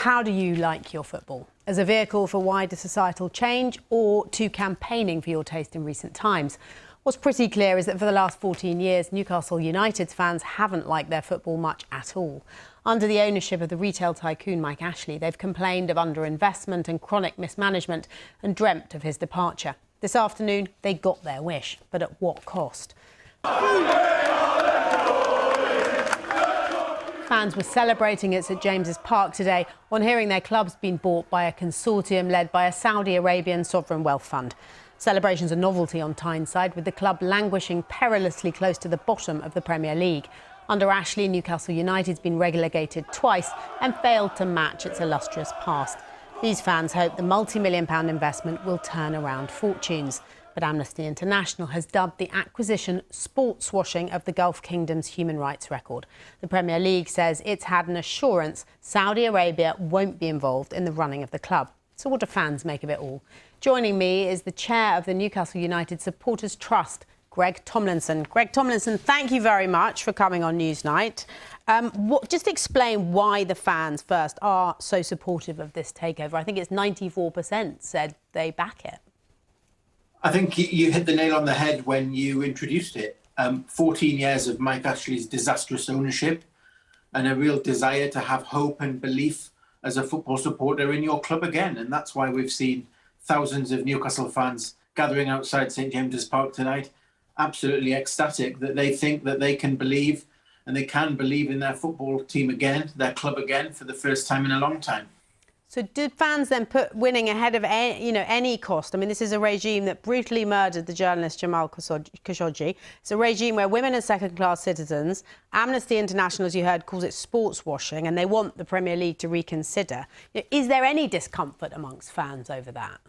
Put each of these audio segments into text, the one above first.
How do you like your football? As a vehicle for wider societal change or to campaigning for your taste in recent times? What's pretty clear is that for the last 14 years, Newcastle United's fans haven't liked their football much at all. Under the ownership of the retail tycoon Mike Ashley, they've complained of underinvestment and chronic mismanagement and dreamt of his departure. This afternoon, they got their wish, but at what cost? Fans were celebrating at St James's Park today on hearing their club's been bought by a consortium led by a Saudi Arabian sovereign wealth fund. Celebrations are novelty on Tyneside, with the club languishing perilously close to the bottom of the Premier League. Under Ashley, Newcastle United's been relegated twice and failed to match its illustrious past. These fans hope the multi-million-pound investment will turn around fortunes. But Amnesty International has dubbed the acquisition sports washing of the Gulf Kingdom's human rights record. The Premier League says it's had an assurance Saudi Arabia won't be involved in the running of the club. So what do fans make of it all? Joining me is the chair of the Newcastle United Supporters Trust, Greg Tomlinson. Greg Tomlinson, thank you very much for coming on Newsnight. Just explain why the fans first are so supportive of this takeover. I think it's 94% said they back it. I think you hit the nail on the head when you introduced it. 14 years of Mike Ashley's disastrous ownership and a real desire to have hope and belief as a football supporter in your club again. And that's why we've seen thousands of Newcastle fans gathering outside St James's Park tonight, absolutely ecstatic that they think that they can believe and they can believe in their football team again, their club again, for the first time in a long time. So did fans then put winning ahead of any cost? I mean, this is a regime that brutally murdered the journalist Jamal Khashoggi. It's a regime where women are second-class citizens. Amnesty International, as you heard, calls it sports washing, and they want the Premier League to reconsider. Is there any discomfort amongst fans over that?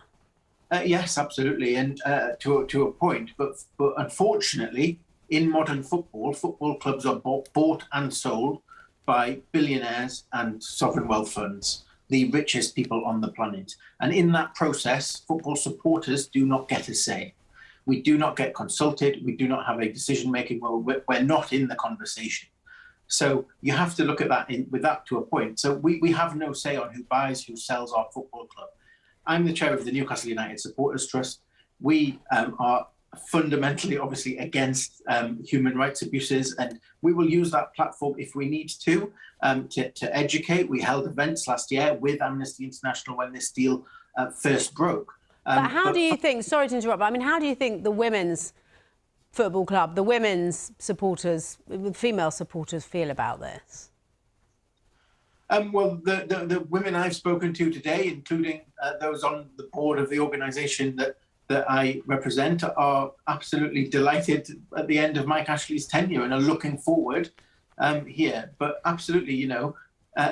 Yes, absolutely, and to a point. But unfortunately, in modern football clubs are bought and sold by billionaires and sovereign wealth funds, the richest people on the planet. And in that process, football supporters do not get a say. We do not get consulted. We do not have a decision-making. We're not in the conversation. So you have to look at that with that to a point. So we have no say on who buys, who sells our football club. I'm the chair of the Newcastle United Supporters Trust. We are fundamentally, obviously, against human rights abuses, and we will use that platform if we need to educate. We held events last year with Amnesty International when this deal first broke. But how do you think, sorry to interrupt, but I mean, how do you think the women's football club, the women's supporters, female supporters feel about this? Well, the women I've spoken to today, including those on the board of the organisation that I represent, are absolutely delighted at the end of Mike Ashley's tenure and are looking forward here. But absolutely,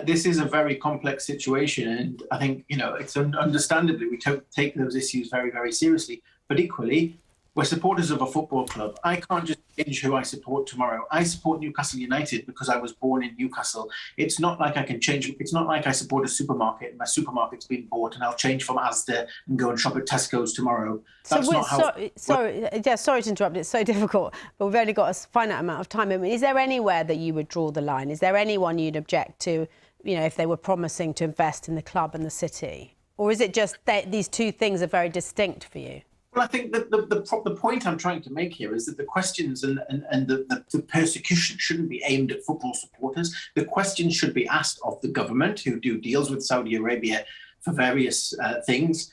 this is a very complex situation, and I think, it's understandably we take those issues very, very seriously. But equally, we're supporters of a football club. I can't just change who I support tomorrow. I support Newcastle United because I was born in Newcastle. It's not like I can change. It's not like I support a supermarket and my supermarket's been bought and I'll change from Asda and go and shop at Tesco's tomorrow. That's not how. Sorry to interrupt. It's so difficult, but we've only got a finite amount of time. I mean, is there anywhere that you would draw the line? Is there anyone you'd object to, if they were promising to invest in the club and the city? Or is it just that these two things are very distinct for you? Well, I think that the point I'm trying to make here is that the questions and the persecution shouldn't be aimed at football supporters. The questions should be asked of the government, who do deals with Saudi Arabia for various things,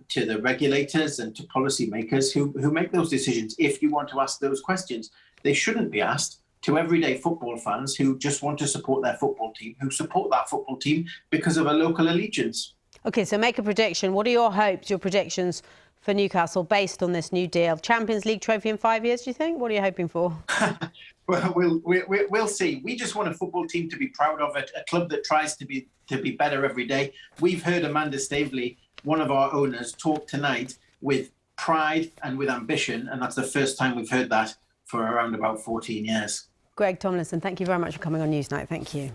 to the regulators and to policymakers who make those decisions. If you want to ask those questions, they shouldn't be asked to everyday football fans who just want to support their football team, who support that football team because of a local allegiance. OK, so make a prediction. What are your hopes, your predictions for Newcastle based on this new deal? Champions League trophy in 5 years, do you think? What are you hoping for? Well, we'll see. We just want a football team to be proud of, a club that tries to be better every day. We've heard Amanda Staveley, one of our owners, talk tonight with pride and with ambition, and that's the first time we've heard that for around about 14 years. Greg Tomlinson, thank you very much for coming on Newsnight. Thank you.